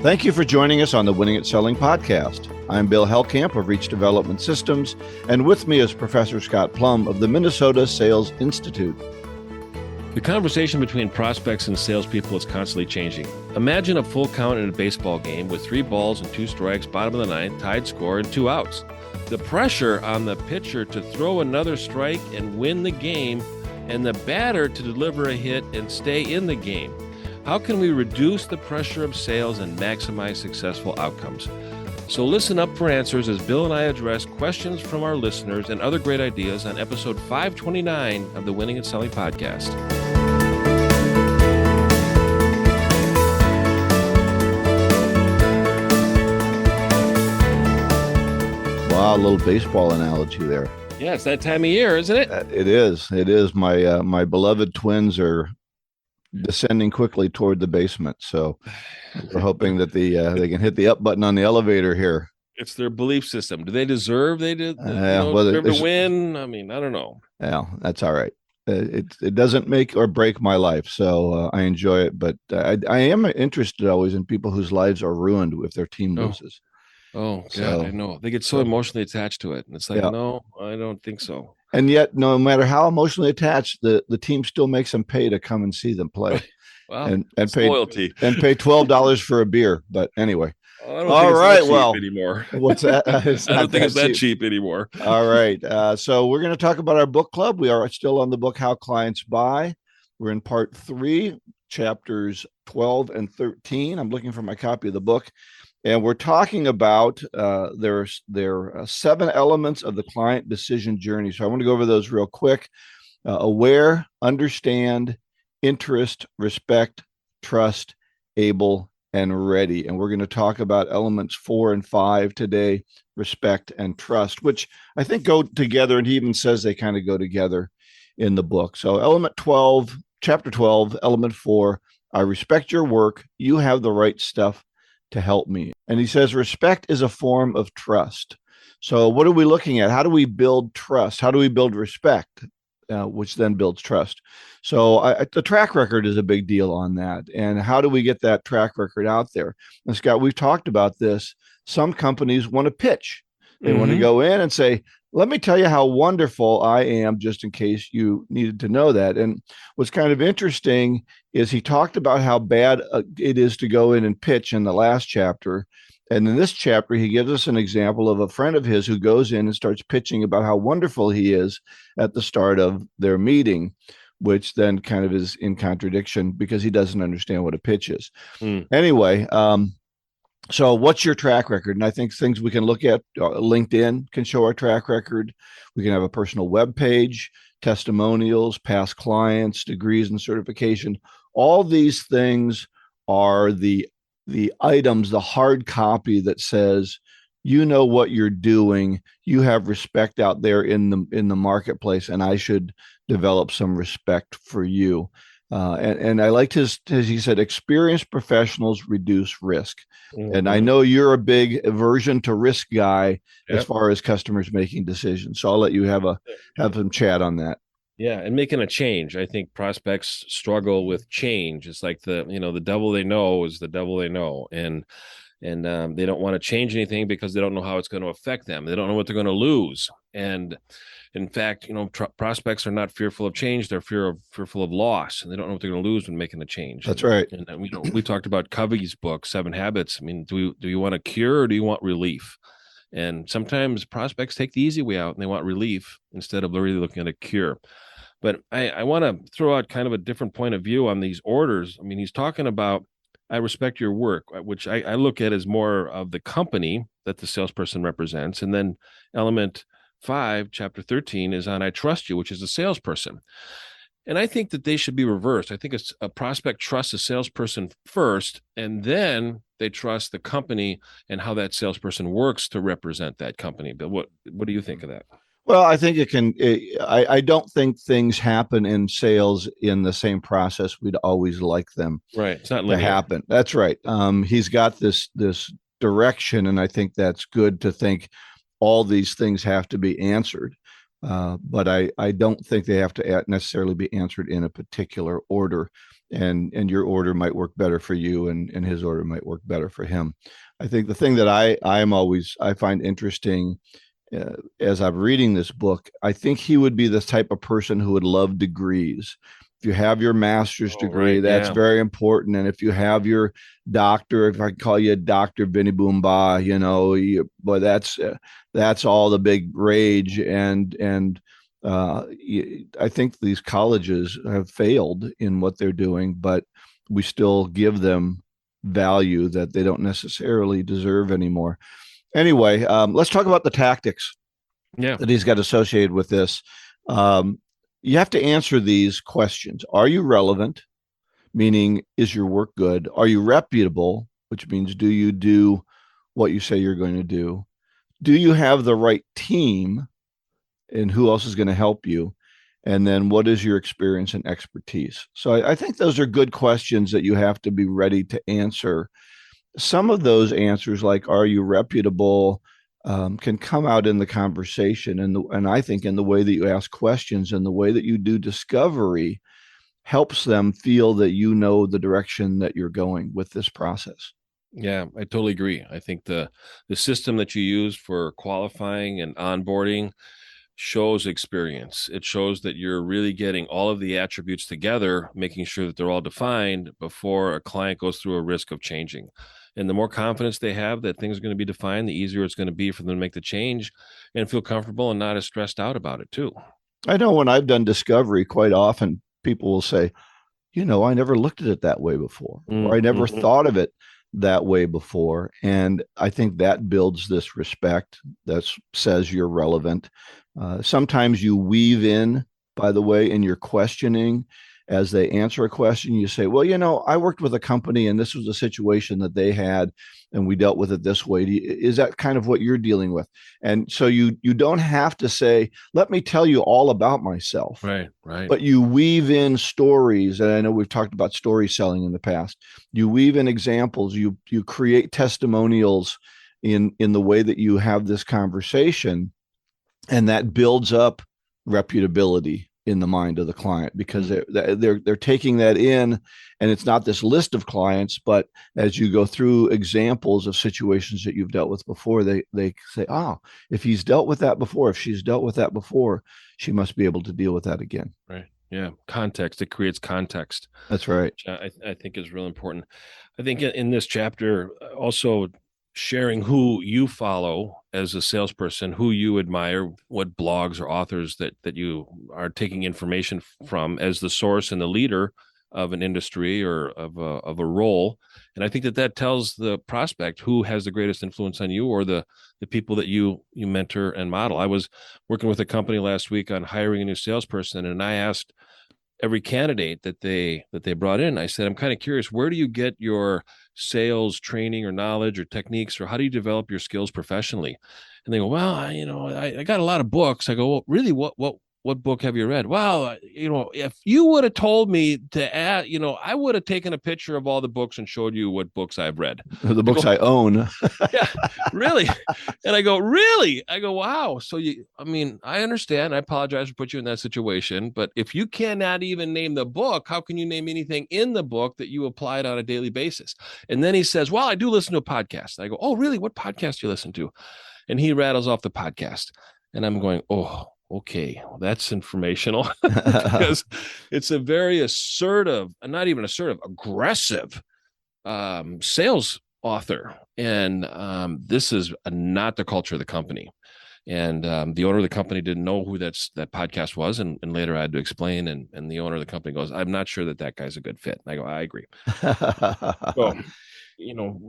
Thank you for joining us on the Winning at Selling podcast. I'm Bill Hellkamp of Reach Development Systems, and with me is Professor Scott Plum of the Minnesota Sales Institute. The conversation between prospects and salespeople is constantly changing. Imagine a full count in a baseball game with 3 balls and 2 strikes, bottom of the ninth, tied score, and 2 outs. The pressure on the pitcher to throw another strike and win the game, and the batter to deliver a hit and stay in the game. How can we reduce the pressure of sales and maximize successful outcomes? So listen up for answers as Bill and I address questions from our listeners and other great ideas on episode 529 of the Winning and Selling podcast. Wow, a little baseball analogy there. Yeah, it's that time of year, isn't it? It is. It is. My beloved twins are descending quickly toward the basement, so we're hoping that they can hit the up button on the elevator here. It's their belief system. Do they deserve deserve to win? I mean, I don't know. Yeah, that's all right. It doesn't make or break my life, so I enjoy it. But I am interested always in people whose lives are ruined if their team loses. Oh, God, I know. They get so emotionally attached to it. And it's like, no, I don't think so. And yet, no matter how emotionally attached, the team still makes them pay to come and see them play. Wow, and pay loyalty. And pay $12 for a beer. But anyway. All right. Well, anymore. What's that? I don't think it's that cheap anymore. All right. So we're going to talk about our book club. We are still on the book, How Clients Buy. We're in part 3, chapters 12 and 13. I'm looking for my copy of the book. And we're talking about there are 7 elements of the client decision journey. So I want to go over those real quick. Aware, understand, interest, respect, trust, able, and ready. And we're going to talk about elements 4 and 5 today, respect and trust, which I think go together. And he even says they kind of go together in the book. So element 12, chapter 12, element 4, I respect your work. You have the right stuff to help me. And he says respect is a form of trust. So what are we looking at? How do we build trust? How do we build respect, which then builds trust? So the track record is a big deal on that. And how do we get that track record out there? And Scott, we've talked about this. Some companies want to pitch. They want to go in and say, let me tell you how wonderful I am, just in case you needed to know that. And what's kind of interesting is he talked about how bad it is to go in and pitch in the last chapter. And in this chapter, he gives us an example of a friend of his who goes in and starts pitching about how wonderful he is at the start of their meeting, which then kind of is in contradiction because he doesn't understand what a pitch is. Anyway, so what's your track record? And I think things we can look at, LinkedIn can show our track record. We can have a personal web page, testimonials, past clients, degrees and certification. All these things are the items, the hard copy that says, you know what you're doing. You have respect out there in the marketplace, and I should develop some respect for you. And I liked he said, experienced professionals reduce risk. And I know you're a big aversion to risk guy as far as customers making decisions. So I'll let you have some chat on that. Yeah. And making a change. I think prospects struggle with change. It's like the devil they know is the devil they know. And they don't want to change anything because they don't know how it's going to affect them. They don't know what they're going to lose. And in fact, prospects are not fearful of change. They're fearful of loss, and they don't know what they're going to lose when making the change. That's right. And we talked about Covey's book, 7 Habits. I mean, do you want a cure or do you want relief? And sometimes prospects take the easy way out and they want relief instead of really looking at a cure. But I want to throw out kind of a different point of view on these orders. I mean, he's talking about, I respect your work, which I look at as more of the company that the salesperson represents. And then element 5, chapter 13 is on I trust you, which is the salesperson. And I think that they should be reversed. I think it's a prospect trusts a salesperson first, and then they trust the company and how that salesperson works to represent that company. But what do you think of that? Well, I think I don't think things happen in sales in the same process we'd always like them it's not to happen. That's right. He's got this direction, and I think that's good to think all these things have to be answered. But I don't think they have to necessarily be answered in a particular order. And your order might work better for you, and his order might work better for him. I think the thing that I find interesting as I'm reading this book, I think he would be the type of person who would love degrees. If you have your master's Oh, degree, right. that's Yeah. very important. And if you have your doctor, if I call you a Dr. Vinny Boomba, boy, that's all the big rage. And I think these colleges have failed in what they're doing, but we still give them value that they don't necessarily deserve anymore. Anyway, let's talk about the tactics Yeah. that he's got associated with this. Um, you have to answer these questions. Are you relevant? Meaning, is your work good? Are you reputable? Which means, do you do what you say you're going to do? Do you have the right team? And who else is going to help you? And then what is your experience and expertise? So I think those are good questions that you have to be ready to answer. Some of those answers, like "Are you reputable?" Can come out in the conversation, and I think in the way that you ask questions and the way that you do discovery helps them feel that you know the direction that you're going with this process. Yeah, I totally agree. I think the system that you use for qualifying and onboarding shows experience. It shows that you're really getting all of the attributes together, making sure that they're all defined before a client goes through a risk of changing. And the more confidence they have that things are going to be defined, the easier it's going to be for them to make the change and feel comfortable and not as stressed out about it too. I know when I've done discovery, quite often people will say, I never looked at it that way before, or I never Mm-hmm. thought of it that way before. And I think that builds this respect that says you're relevant. Sometimes you weave in, by the way, in your questioning. As they answer a question, you say, well, I worked with a company and this was a situation that they had and we dealt with it this way. Is that kind of what you're dealing with? And so you don't have to say, let me tell you all about myself, Right, right. but you weave in stories. And I know we've talked about story selling in the past. You weave in examples, you create testimonials in the way that you have this conversation, and that builds up reputability in the mind of the client, because they're taking that in, and it's not this list of clients, but as you go through examples of situations that you've dealt with before, they say, if he's dealt with that before, if she's dealt with that before, she must be able to deal with that again. Right. Yeah. Context. It creates context, That's right. which I think is real important. I think in this chapter, also sharing who you follow as a salesperson, who you admire, what blogs or authors that you are taking information from as the source and the leader of an industry or of a role. And I think that tells the prospect who has the greatest influence on you, or the people that you mentor and model. I was working with a company last week on hiring a new salesperson, and I asked every candidate that they brought in, I said, I'm kind of curious, where do you get your sales training or knowledge or techniques, or how do you develop your skills professionally? And they go, well, I got a lot of books. I go, well, really, what book have you read? Well, if you would have told me to add, I would have taken a picture of all the books and showed you what books I've read. The I books go, I own. yeah, really? And I go, really? I go, wow. So I understand. I apologize for putting you in that situation, but if you cannot even name the book, how can you name anything in the book that you applied on a daily basis? And then he says, well, I do listen to a podcast. I go, oh, really? What podcast do you listen to? And he rattles off the podcast. And I'm going, oh, okay, well, that's informational because it's a very assertive, not even assertive, aggressive sales author. And this is not the culture of the company. And the owner of the company didn't know who that podcast was. And later I had to explain. And the owner of the company goes, I'm not sure that guy's a good fit. And I go, I agree. So,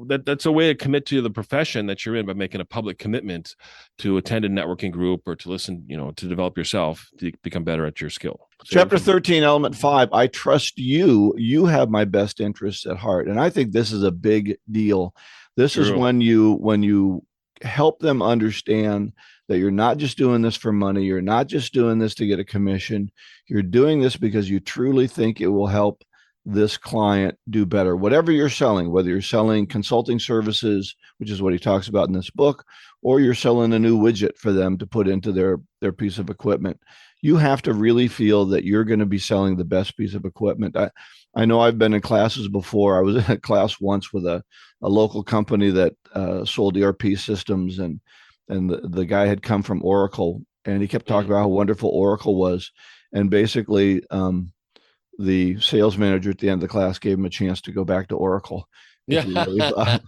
that's a way to commit to the profession that you're in by making a public commitment to attend a networking group or to listen, to develop yourself to become better at your skill. So Chapter 13, element 5, I trust you. You have my best interests at heart. And I think this is a big deal. This is when you help them understand that you're not just doing this for money. You're not just doing this to get a commission. You're doing this because you truly think it will help this client do better? Whatever you're selling, whether you're selling consulting services, which is what he talks about in this book, or you're selling a new widget for them to put into their piece of equipment, you have to really feel that you're going to be selling the best piece of equipment. I know I've been in classes before. I was in a class once with a local company that sold ERP systems, and the guy had come from Oracle, and he kept talking about how wonderful Oracle was. And basically, the sales manager at the end of the class gave him a chance to go back to Oracle if Yeah. he really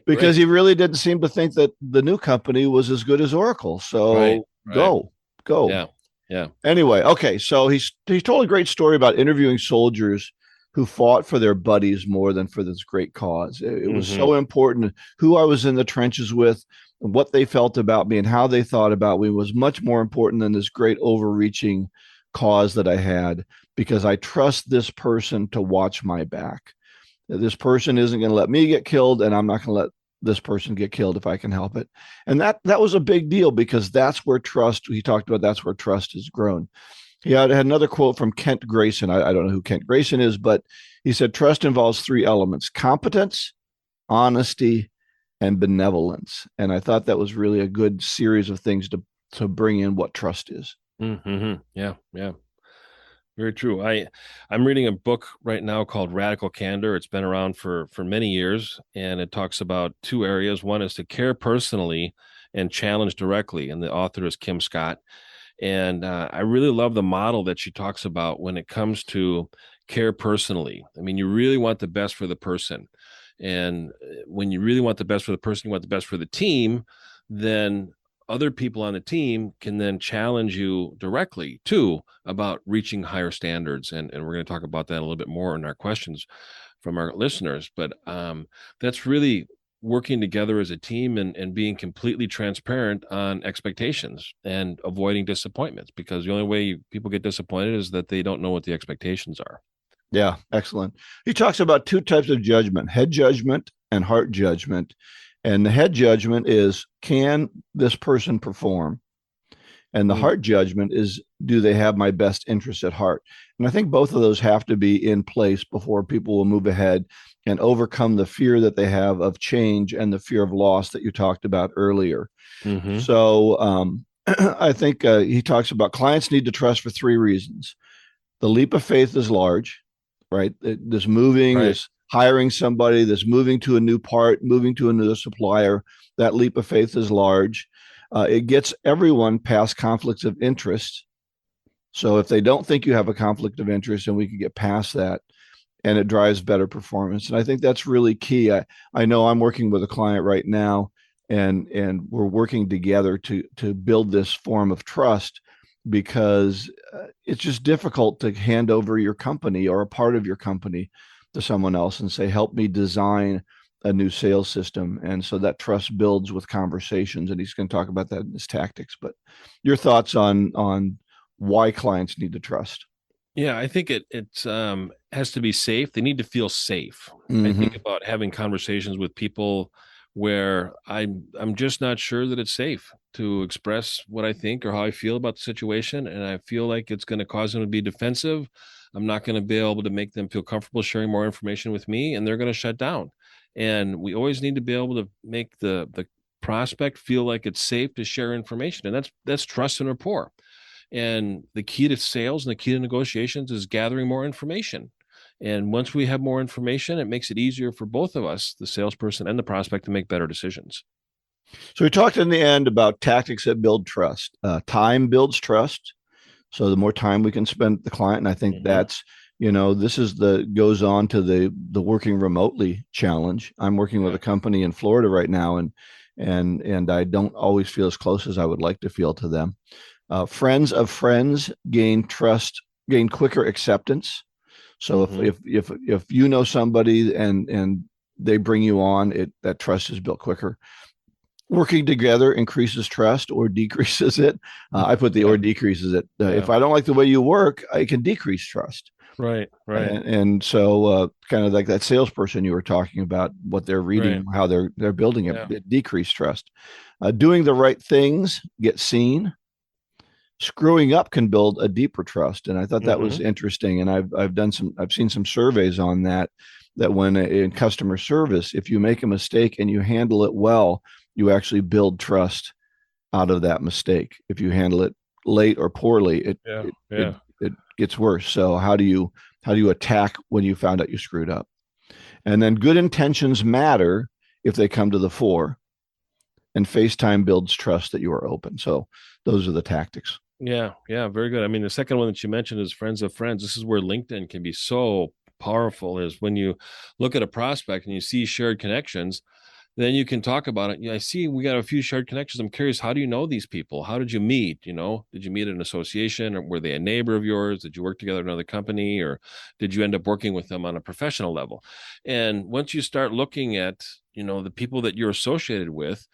because Right. he really didn't seem to think that the new company was as good as Oracle. Right. So Right. go. Yeah. Yeah. Anyway, okay, so he told a great story about interviewing soldiers who fought for their buddies more than for this great cause. It was Hmm. so important who I was in the trenches with, and what they felt about me and how they thought about me was much more important than this great overreaching cause that I had, because I trust this person to watch my back. This person isn't going to let me get killed, and I'm not going to let this person get killed if I can help it. And that was a big deal, because that's where trust, he talked about, that's where trust has grown. He had another quote from Kent Grayson. I don't know who Kent Grayson is, but he said trust involves three elements: competence, honesty, and benevolence. And I thought that was really a good series of things to bring in what trust is. Hmm. Yeah. Yeah. Very true. I'm reading a book right now called Radical Candor. It's been around for many years, and it talks about two areas. One is to care personally and challenge directly, and the author is Kim Scott. And I really love the model that she talks about when it comes to care personally. I mean, you really want the best for the person. And when you really want the best for the person, you want the best for the team, then other people on the team can then challenge you directly too about reaching higher standards. And we're going to talk about that a little bit more in our questions from our listeners. But that's really working together as a team and being completely transparent on expectations and avoiding disappointments, because the only way people get disappointed is that they don't know what the expectations are. Yeah, excellent. He talks about two types of judgment: head judgment and heart judgment. And the head judgment is, can this person perform? And the Mm. heart judgment is, do they have my best interest at heart? And I think both of those have to be in place before people will move ahead and overcome the fear that they have of change and the fear of loss that you talked about earlier. Mm-hmm. So I think he talks about clients need to trust for three reasons. The leap of faith is large, right? This moving, Right. this hiring somebody, this moving to a new part, moving to another supplier, that leap of faith is large. It gets everyone past conflicts of interest. So if they don't think you have a conflict of interest, and we can get past that, and it drives better performance. And I think that's really key. I know I'm working with a client right now, and we're working together to build this form of trust, because it's just difficult to hand over your company or a part of your company to someone else and say, help me design a new sales system. And so that trust builds with conversations, and he's going to talk about that in his tactics. But your thoughts on why clients need to trust? Yeah, I think it's has to be safe. They need to feel safe. I think Mm-hmm. about having conversations with people where I'm just not sure that it's safe to express what I think or how I feel about the situation, and I feel like it's going to cause them to be defensive. I'm not going to be able to make them feel comfortable sharing more information with me, and they're going to shut down. And we always need to be able to make the prospect feel like it's safe to share information, and that's trust and rapport. And the key to sales and the key to negotiations is gathering more information. And once we have more information, it makes it easier for both of us, the salesperson and the prospect, to make better decisions. So we talked in the end about tactics that build trust. Time builds trust. So the more time we can spend with the client, and I think Mm-hmm. that's, this is the goes on to the working remotely challenge. I'm working with Yeah. a company in Florida right now, and I don't always feel as close as I would like to feel to them. Friends of friends gain trust, gain quicker acceptance. So if Mm-hmm. if if if you know somebody and they bring you on, it that trust is built quicker. Working together increases trust or decreases it. I put the or Yeah. decreases it. If Yeah. I don't like the way you work, I can decrease trust. Right. Right. And so, kind of like that salesperson you were talking about, what they're reading, Right. how they're building it, Yeah. it decreased trust. Doing the right things get seen. screwing up can build a deeper trust. And I thought that was Mm-hmm. interesting. And I've seen some surveys on that, that when in customer service, if you make a mistake and you handle it well, you actually build trust out of that mistake. If you handle it late or poorly, Yeah. it Yeah. it gets worse. So how do you attack when you found out you screwed up? And then good intentions matter if they come to the fore, and FaceTime builds trust that you are open. So those are the tactics. Yeah, yeah, very good. I mean, the second one that you mentioned is friends of friends. This is where LinkedIn can be so powerful, is when you look at a prospect and you see shared connections, then you can talk about it. Yeah, I see we got a few shared connections. I'm curious, how do you know these people? How did you meet? Did you meet at an association, or were they a neighbor of yours? Did you work together at another company, or did you end up working with them on a professional level? And once you start looking at, the people that you're associated with,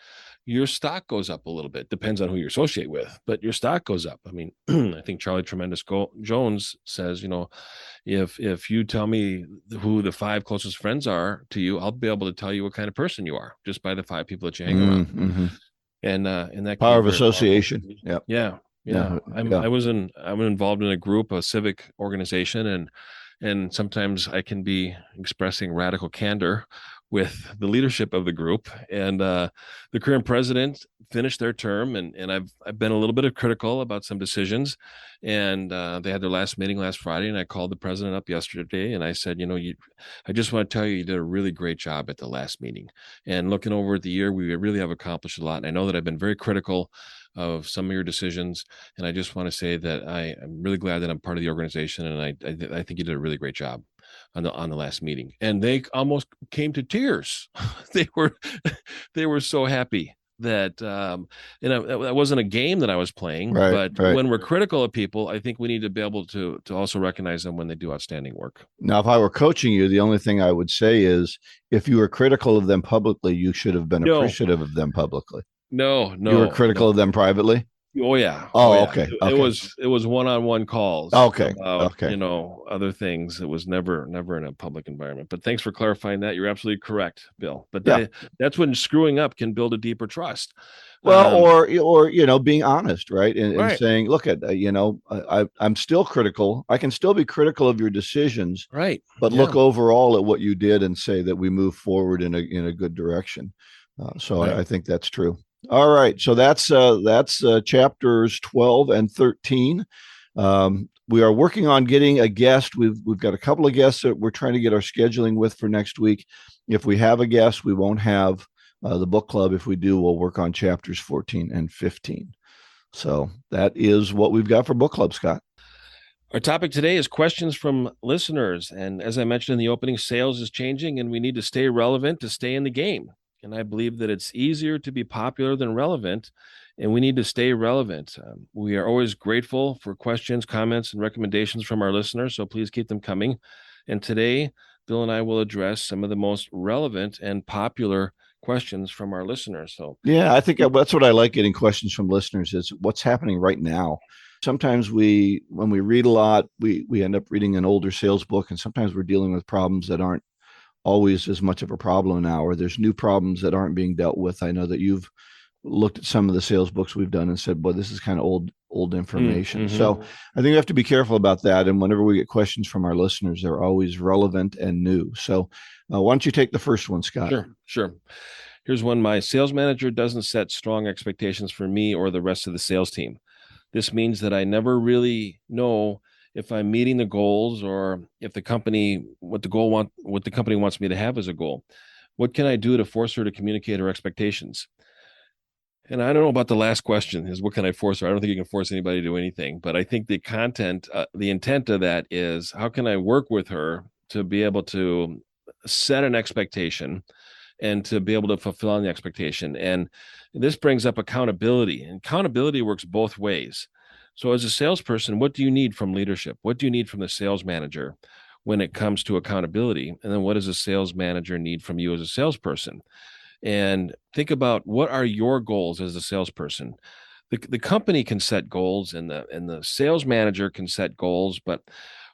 your stock goes up a little bit. Depends on who you associate with, but your stock goes up. I mean, I think Charlie Tremendous Jones says, if you tell me who the five closest friends are to you, I'll be able to tell you what kind of person you are just by the five people that you hang around. Mm-hmm. And that can Power be of very powerful. association. Yeah. Yeah, yeah. Yeah. I'm Yeah. I was in I'm involved in a group, a civic organization, and sometimes I can be expressing radical candor with the leadership of the group. And the current president finished their term, and I've been a little bit of critical about some decisions. And they had their last meeting last Friday, and I called the president up yesterday, and I said, I just want to tell you, you did a really great job at the last meeting. And looking over at the year, we really have accomplished a lot. And I know that I've been very critical of some of your decisions, and I just want to say that I'm really glad that I'm part of the organization, and I think you did a really great job on the last meeting. And they almost came to tears. they were they were so happy that that wasn't a game that I was playing. Right. But Right. when we're critical of people, I think we need to be able to also recognize them when they do outstanding work. Now, if I were coaching you, the only thing I would say is if you were critical of them publicly, you should have been No, appreciative of them publicly. no, You were no, critical no. of them privately. Oh yeah, oh Oh, yeah. okay. It Okay. was one-on-one calls Okay. about Okay. other things. It was never in a public environment. But thanks for clarifying that. You're absolutely correct, Bill. But Yeah. that's when screwing up can build a deeper trust. Well, Um, or being honest, right, and right, saying, look, at I'm still critical. I can still be critical of your decisions, right, but look yeah, overall at what you did and say that we move forward in a good direction. So right. I think that's true. All right, so that's chapters 12 and 13. We are working on getting a guest. We've got a couple of guests that we're trying to get our scheduling with for next week. If we have a guest, we won't have the book club. If we do, we'll work on chapters 14 and 15. So that is what we've got for book club, Scott. Our topic today is questions from listeners. And as I mentioned in the opening, sales is changing and we need to stay relevant to stay in the game. And I believe that it's easier to be popular than relevant, and we need to stay relevant. We are always grateful for questions, comments, and recommendations from our listeners, so please keep them coming. And today, Bill and I will address some of the most relevant and popular questions from our listeners. So, Yeah, I think that's what I like, getting questions from listeners, is what's happening right now. Sometimes when we read a lot, we end up reading an older sales book, and sometimes we're dealing with problems that aren't always as much of a problem now, or there's new problems that aren't being dealt with. I know that you've looked at some of the sales books we've done and said, boy, this is kind of old information. mm-hmm. So I think we have to be careful about that. And whenever we get questions from our listeners, they're always relevant and new. So why don't you take the first one, Scott? Sure. Here's one. My sales manager doesn't set strong expectations for me or the rest of the sales team. This means that I never really know if I'm meeting the goals, or if the company, what the company wants me to have as a goal. What can I do to force her to communicate her expectations? And I don't know about the last question, is what can I force her? I don't think you can force anybody to do anything, but I think the intent of that is, how can I work with her to be able to set an expectation and to be able to fulfill on the expectation. And this brings up accountability. And accountability works both ways. So as a salesperson, what do you need from leadership? What do you need from the sales manager when it comes to accountability? And then what does a sales manager need from you as a salesperson? And think about, what are your goals as a salesperson? The company can set goals, and the sales manager can set goals, but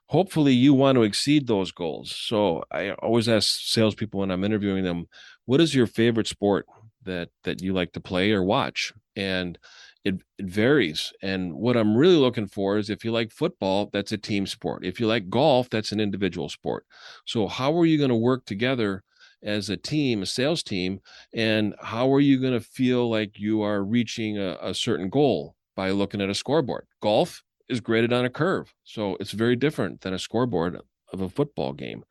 hopefully you want to exceed those goals. So I always ask salespeople when I'm interviewing them, what is your favorite sport that you like to play or watch? And it varies. And what I'm really looking for is, if you like football, that's a team sport. If you like golf, that's an individual sport. So how are you going to work together as a team, a sales team? And how are you going to feel like you are reaching a certain goal by looking at a scoreboard? Golf is graded on a curve. So it's very different than a scoreboard of a football game.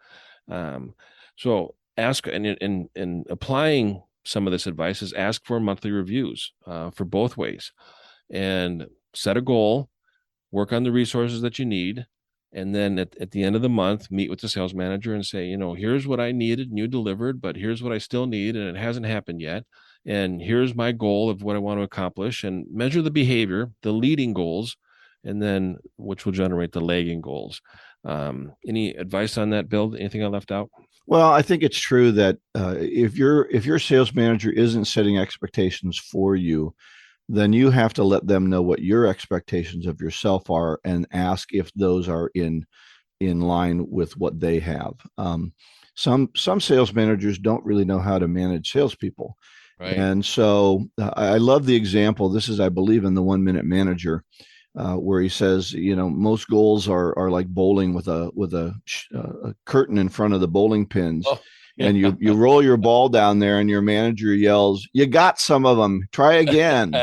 Um, so ask, and applying some of this advice is, ask for monthly reviews for both ways, and set a goal, work on the resources that you need. And then at the end of the month, meet with the sales manager and say, here's what I needed and you delivered, but here's what I still need and it hasn't happened yet. And here's my goal of what I want to accomplish, and measure the behavior, the leading goals, and then which will generate the lagging goals. Any advice on that, Bill? Anything I left out? Well, I think it's true that if your sales manager isn't setting expectations for you, then you have to let them know what your expectations of yourself are and ask if those are in line with what they have. Some sales managers don't really know how to manage salespeople, Right. and so I love the example. This is, I believe, in the 1 Minute Manager, where he says, most goals are like bowling with a curtain in front of the bowling pins, Oh, yeah. and you roll your ball down there, and your manager yells, "You got some of them. Try again.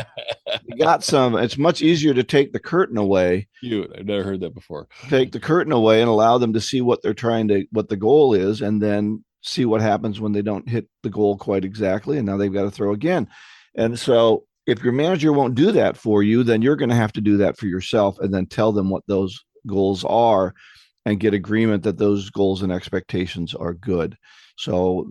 You got some." It's much easier to take the curtain away, Cute. I've never heard that before. and allow them to see what what the goal is, and then see what happens when they don't hit the goal quite exactly, and now they've got to throw again. And so if your manager won't do that for you, then you're going to have to do that for yourself, and then tell them what those goals are and get agreement that those goals and expectations are good. So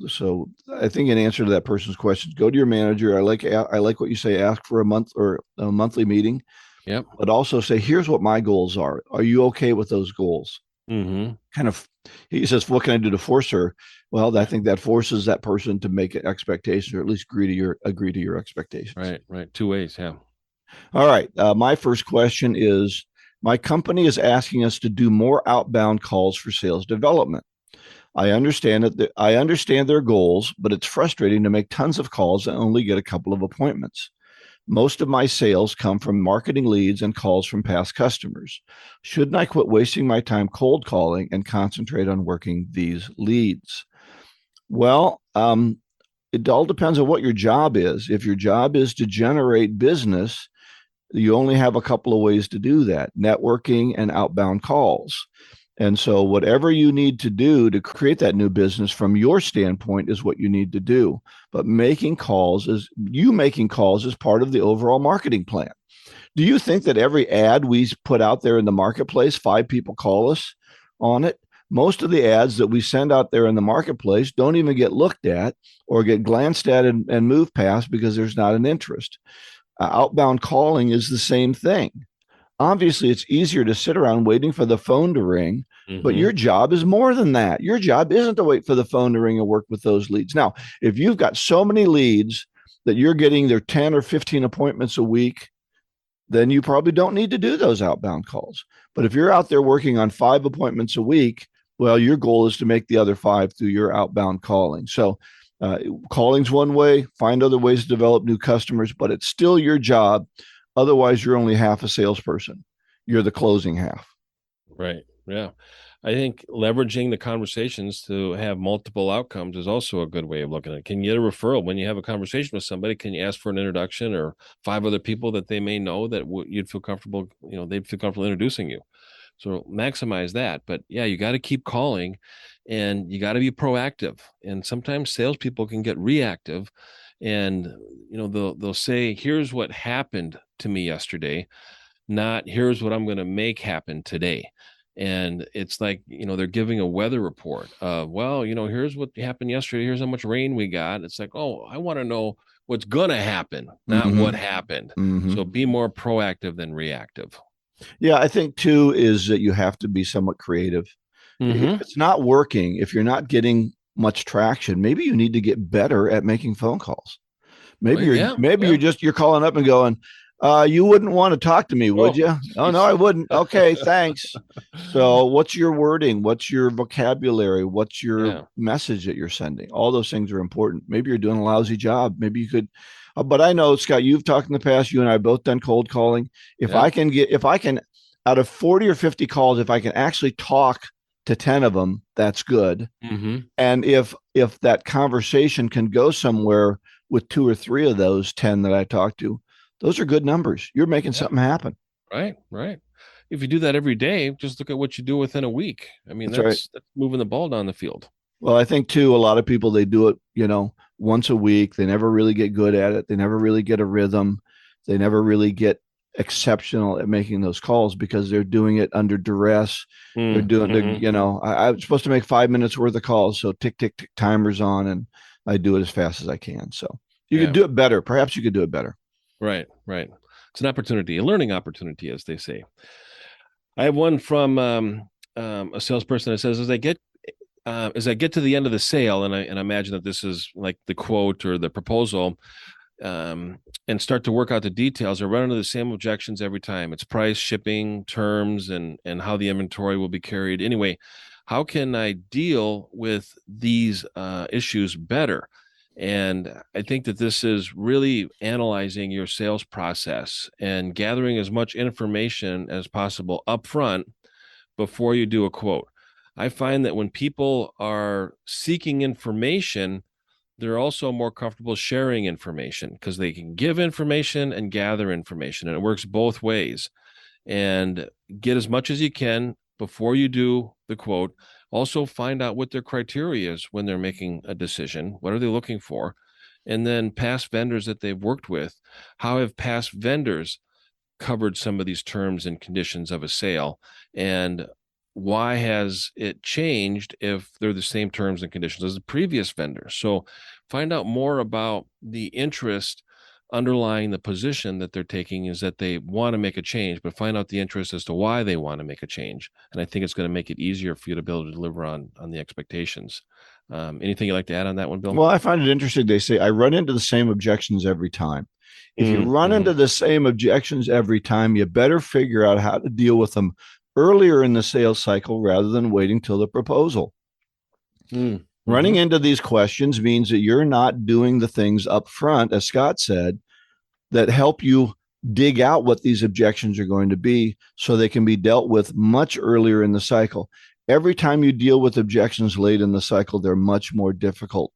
I think, in answer to that person's question, go to your manager. I like what you say. Ask for a month or a monthly meeting, Yep. but also say, here's what my goals are. Are you okay with those goals? Mm-hmm. Kind of, he says, what can I do to force her? Well, I think that forces that person to make expectations, or at least agree to your expectations. Right. Right. Two ways. Yeah. All right. My first question is, my company is asking us to do more outbound calls for sales development. I understand their goals, but it's frustrating to make tons of calls and only get a couple of appointments. Most of my sales come from marketing leads and calls from past customers. Shouldn't I quit wasting my time cold calling and concentrate on working these leads? Well, it all depends on what your job is. If your job is to generate business, you only have a couple of ways to do that: networking and outbound calls. And so, whatever you need to do to create that new business from your standpoint is what you need to do. But making calls is part of the overall marketing plan. Do you think that every ad we put out there in the marketplace, 5 people call us on it? Most of the ads that we send out there in the marketplace don't even get looked at or get glanced at and moved past because there's not an interest. Outbound calling is the same thing. Obviously, it's easier to sit around waiting for the phone to ring, but Mm-hmm. your job is more than that. Your job isn't to wait for the phone to ring and work with those leads. Now, if you've got so many leads that you're getting their 10 or 15 appointments a week, then you probably don't need to do those outbound calls. But if you're out there working on 5 appointments a week, well, your goal is to make the other 5 through your outbound calling. So calling's one way. Find other ways to develop new customers, but it's still your job. Otherwise, you're only half a salesperson. You're the closing half. Right. Yeah. I think leveraging the conversations to have multiple outcomes is also a good way of looking at it. Can you get a referral when you have a conversation with somebody? Can you ask for an introduction, or 5 other people that they may know that you'd feel comfortable, they'd feel comfortable introducing you? So maximize that. But yeah, you got to keep calling, and you got to be proactive. And sometimes salespeople can get reactive, and they'll say, "Here's what happened to me yesterday," not "Here's what I'm going to make happen today." And it's like, they're giving a weather report of, well, here's what happened yesterday. Here's how much rain we got. It's like, oh, I want to know what's going to happen, not what Mm-hmm. happened. Mm-hmm. So be more proactive than reactive. Yeah, I think too is that you have to be somewhat creative. If Mm-hmm. it's not working, if you're not getting much traction, maybe you need to get better at making phone calls. Well, yeah, Maybe yeah. you're calling up and going, You wouldn't want to talk to me, would Oh, you? Oh no, jeez. I wouldn't. Okay, thanks. So, what's your wording? What's your vocabulary? What's your Yeah. message that you're sending? All those things are important. Maybe you're doing a lousy job. Maybe you could, but I know, Scott, you've talked in the past. You and I have both done cold calling. Yeah. If I can, out of 40 or 50 calls, if I can actually talk to 10 of them, that's good. Mm-hmm. And if that conversation can go somewhere with two or three of those 10 that I talked to, those are good numbers. You're making Yeah. something happen. Right. Right. If you do that every day, just look at what you do within a week. I mean, That's right. that's moving the ball down the field. Well, I think too, a lot of people, they do it, once a week. They never really get good at it. They never really get a rhythm. They never really get exceptional at making those calls because they're doing it under duress. Mm-hmm. I'm supposed to make 5 minutes worth of calls. So tick, tick, tick, timers on, and I do it as fast as I can. So you could Yeah. do it better. Perhaps you could do it better. Right. Right. It's an opportunity, a learning opportunity, as they say. I have one from a salesperson that says, as I get to the end of the sale, and I imagine that this is like the quote or the proposal, and start to work out the details, I run into the same objections every time. It's price, shipping, terms, and how the inventory will be carried. Anyway, how can I deal with these issues better? And I think that this is really analyzing your sales process and gathering as much information as possible upfront before you do a quote. I find that when people are seeking information, they're also more comfortable sharing information because they can give information and gather information, and it works both ways. And get as much as you can before you do the quote. Also, find out what their criteria is when they're making a decision. What are they looking for? And then past vendors that they've worked with. How have past vendors covered some of these terms and conditions of a sale? And why has it changed if they're the same terms and conditions as the previous vendor? So find out more about the interest underlying the position that they're taking is that they want to make a change, but find out the interest as to why they want to make a change. And I think it's going to make it easier for you to be able to deliver on the expectations. Anything you'd like to add on that one, Bill? Well, I find it interesting. They say I run into the same objections every time. If you run Mm-hmm. into the same objections every time, you better figure out how to deal with them earlier in the sales cycle rather than waiting till the proposal. Running Mm-hmm. into these questions means that you're not doing the things up front, as Scott said, that help you dig out what these objections are going to be so they can be dealt with much earlier in the cycle. Every time you deal with objections late in the cycle, they're much more difficult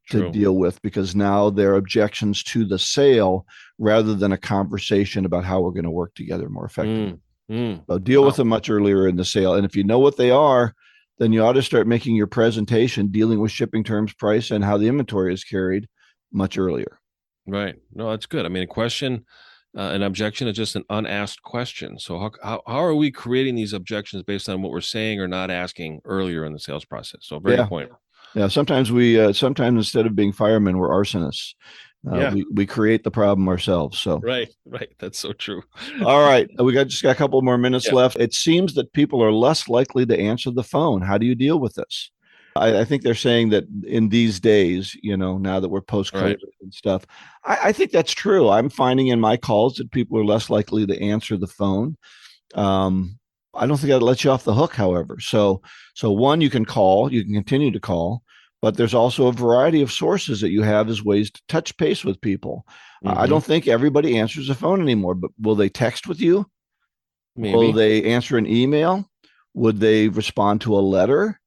to True. deal with because now they're objections to the sale rather than a conversation about how we're going to work together more effectively. Mm, mm. So deal with Wow. them much earlier in the sale. And if you know what they are, then you ought to start making your presentation dealing with shipping terms, price, and how the inventory is carried much earlier. Right. No, that's good. I mean, a question, an objection is just an unasked question. So how are we creating these objections based on what we're saying or not asking earlier in the sales process? So very good Yeah. point. Yeah. Sometimes instead of being firemen, we're arsonists. Yeah. We create the problem ourselves. So, Right. Right. That's so true. all right. Just got a couple more minutes Yeah. left. It seems that people are less likely to answer the phone. How do you deal with this? I think they're saying that in these days, now that we're post All COVID right. and stuff, I think that's true. I'm finding in my calls that people are less likely to answer the phone. Um, I don't think I'd let you off the hook, however. So one, you can call, you can continue to call, but there's also a variety of sources that you have as ways to touch base with people. I Mm-hmm. don't think everybody answers the phone anymore, but will they text with you? Will Maybe. they answer an email? Would they respond to a letter?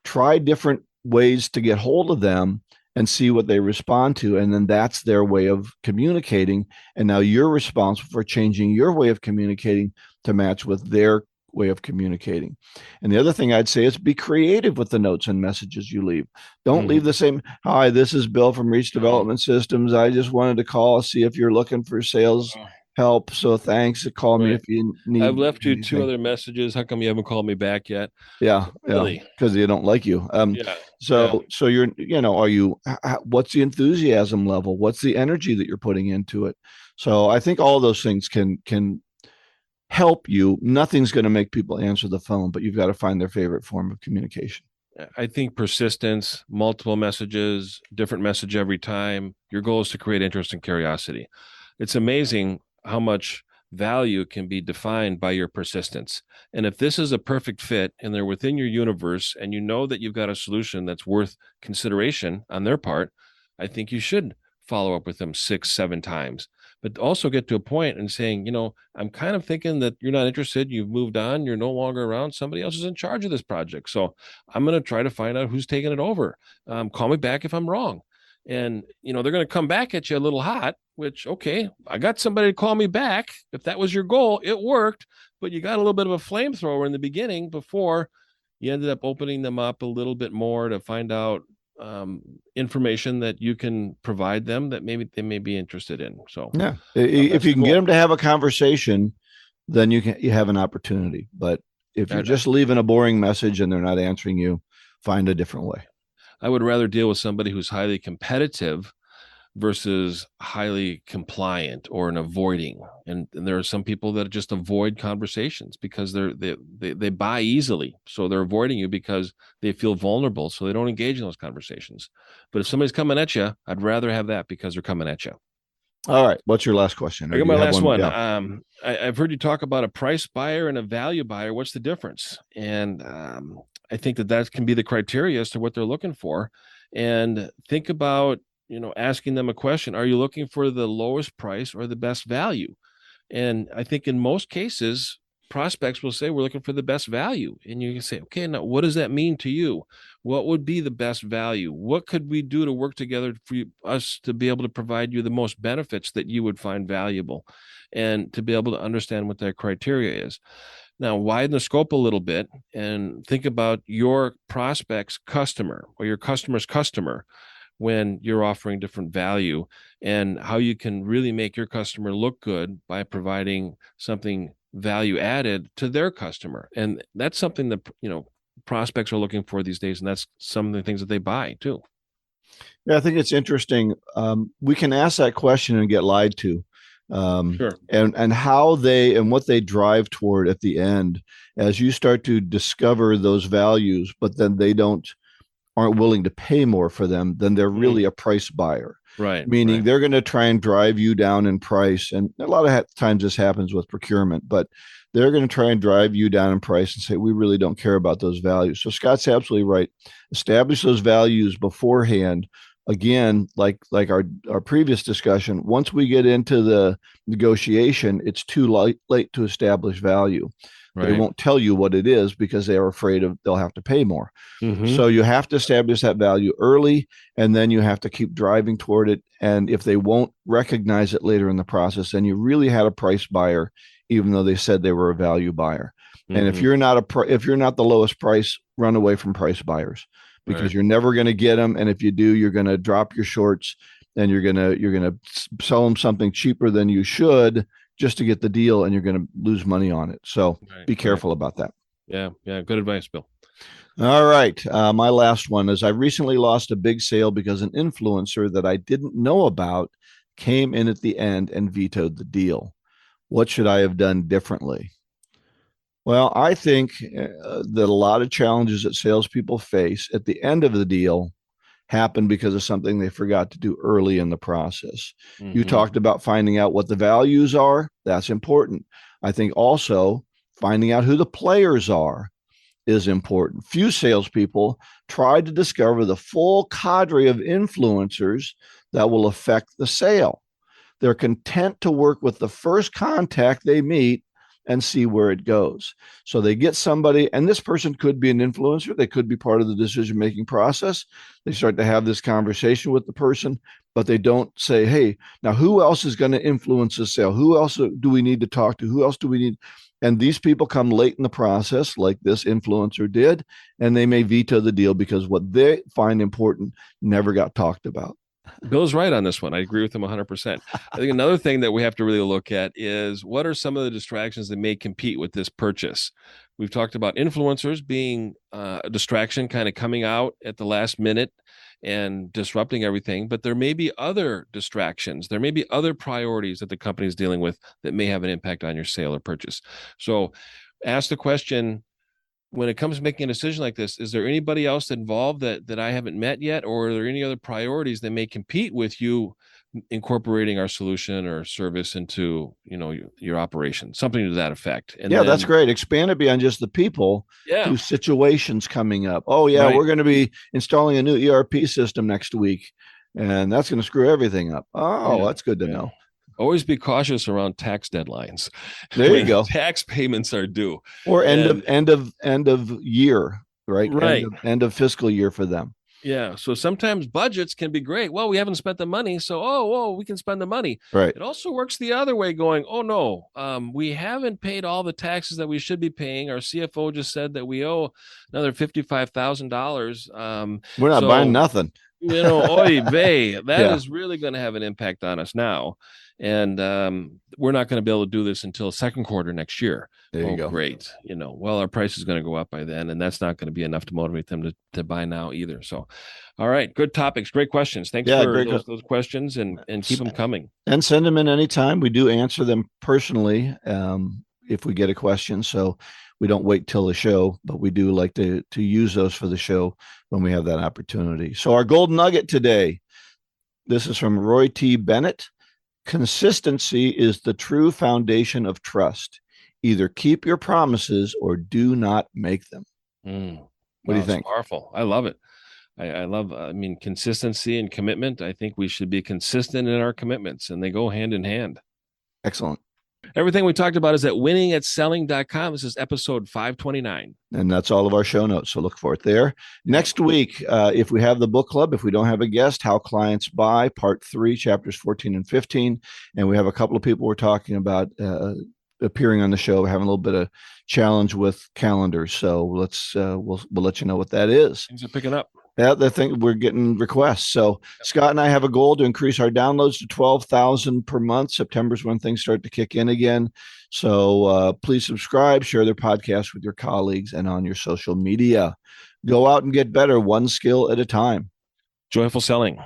Try different ways to get hold of them and see what they respond to. And then that's their way of communicating. And now you're responsible for changing your way of communicating to match with their way of communicating. And the other thing I'd say is be creative with the notes and messages you leave. Don't leave Mm-hmm. the same, hi, this is Bill from Reach No. Development Systems. I just wanted to call, see if you're looking for sales Oh, help. So thanks. Call me right. if you I've need left you two anything. other messages. How come you haven't called me back yet? Yeah, yeah, Really? because they don't like you. Yeah. Yeah. So are you? What's the enthusiasm level? What's the energy that you're putting into it? So I think all those things can help you. Nothing's going to make people answer the phone, but you've got to find their favorite form of communication. I think persistence, multiple messages, different message every time. Your goal is to create interest and curiosity. It's amazing how much value can be defined by your persistence. And if this is a perfect fit and they're within your universe and you know that you've got a solution that's worth consideration on their part, I think you should follow up with them 6, 7 times. But also get to a point and saying, I'm kind of thinking that you're not interested. You've moved on. You're no longer around. Somebody else is in charge of this project. So I'm going to try to find out who's taking it over. Call me back if I'm wrong. And they're going to come back at you a little hot, which, okay, I got somebody to call me back. If that was your goal, it worked, but you got a little bit of a flamethrower in the beginning before you ended up opening them up a little bit more to find out information that you can provide them that maybe they may be interested in. So yeah, if you can get them to have a conversation, then you have an opportunity. But if you're just leaving a boring message and they're not answering you, find a different way. I would rather deal with somebody who's highly competitive versus highly compliant or an avoiding. And there are some people that just avoid conversations because they buy easily. So they're avoiding you because they feel vulnerable. So they don't engage in those conversations. But if somebody's coming at you, I'd rather have that because they're coming at you. All right. What's your last question? I got my last one. Yeah. I've heard you talk about a price buyer and a value buyer. What's the difference? And I think that can be the criteria as to what they're looking for. And think about, asking them a question. Are you looking for the lowest price or the best value? And I think in most cases, prospects will say, we're looking for the best value. And you can say, okay, now what does that mean to you? What would be the best value? What could we do to work together for us to be able to provide you the most benefits that you would find valuable and to be able to understand what that criteria is? Now, widen the scope a little bit and think about your prospect's customer or your customer's customer when you're offering different value and how you can really make your customer look good by providing something value added to their customer. And that's something that, prospects are looking for these days. And that's some of the things that they buy too. Yeah, I think it's interesting. We can ask that question and get lied to. Sure. And how they and what they drive toward at the end as you start to discover those values, but then they aren't willing to pay more for them, then they're really a price buyer. Right. Meaning they're going to try and drive you down in price. And a lot of times this happens with procurement, but they're going to try and drive you down in price and say, we really don't care about those values. So Scott's absolutely right. Establish those values beforehand. Again, like our previous discussion, once we get into the negotiation, it's too late to establish value. Right. They won't tell you what it is because they are afraid they'll have to pay more. Mm-hmm. So you have to establish that value early, and then you have to keep driving toward it. And if they won't recognize it later in the process, then you really had a price buyer, even though they said they were a value buyer. Mm-hmm. And if you're not the lowest price, run away from price buyers because you're never going to get them. And if you do, you're going to drop your shorts and you're going to sell them something cheaper than you should just to get the deal, and you're going to lose money on it. So be careful about that. Yeah. Good advice, Bill. All right. My last one is I recently lost a big sale because an influencer that I didn't know about came in at the end and vetoed the deal. What should I have done differently? Well, I think that a lot of challenges that salespeople face at the end of the deal happen because of something they forgot to do early in the process. Mm-hmm. You talked about finding out what the values are. That's important. I think also finding out who the players are is important. Few salespeople try to discover the full cadre of influencers that will affect the sale. They're content to work with the first contact they meet and see where it goes. So they get somebody, and this person could be an influencer. They could be part of the decision-making process. They start to have this conversation with the person, but they don't say, hey, now who else is going to influence the sale? Who else do we need to talk to? Who else do we need? And these people come late in the process, like this influencer did, and they may veto the deal because what they find important never got talked about. Bill's right on this one. I agree with him 100%. I think another thing that we have to really look at is what are some of the distractions that may compete with this purchase? We've talked about influencers being a distraction, kind of coming out at the last minute and disrupting everything. But there may be other distractions. There may be other priorities that the company is dealing with that may have an impact on your sale or purchase. So ask the question, when it comes to making a decision like this, is there anybody else involved that I haven't met yet? Or are there any other priorities that may compete with you incorporating our solution or service into your operation, something to that effect. And Yeah, then, that's great. Expand it beyond just the people yeah, to situations coming up. Oh, yeah, right, we're going to be installing a new ERP system next week, and that's going to screw everything up. Oh, yeah, that's good to yeah. know. Always be cautious around tax deadlines There you when go. tax payments are due. Or And end of year, right? right, End of fiscal year for them. yeah. So sometimes budgets can be great. Well, we haven't spent the money, so we can spend the money. Right. It also works the other way, going, oh no, we haven't paid all the taxes that we should be paying. Our CFO just said that we owe another $55,000. We're not buying So nothing. oy vey, that Yeah, is really going to have an impact on us now. And we're not going to be able to do this until second quarter next year. there you Oh, go. great. Well, our price is going to go up by then, and that's not going to be enough to motivate them to buy now either. So, all right, good topics, great questions. Thanks Yeah, for great. those questions, and keep them coming. And send them in anytime. We do answer them personally if we get a question. So we don't wait till the show, but we do like to use those for the show when we have that opportunity. So our gold nugget today, this is from Roy T. Bennett. Consistency is the true foundation of trust. Either keep your promises or do not make them. What do you think? Powerful. I love it. I love, consistency and commitment. I think we should be consistent in our commitments, and they go hand in hand. Excellent. Everything we talked about is at winningatselling.com. This is episode 529. And that's all of our show notes. So look for it there. Next week, if we have the book club, if we don't have a guest, How Clients Buy, part 3, chapters 14 and 15. And we have a couple of people we're talking about appearing on the show. We're having a little bit of challenge with calendars. So we'll let you know what that is. Things are picking up. Yeah, I think we're getting requests. So Scott and I have a goal to increase our downloads to 12,000 per month. September's when things start to kick in again. So please subscribe, share their podcast with your colleagues and on your social media. Go out and get better, one skill at a time. Joyful selling.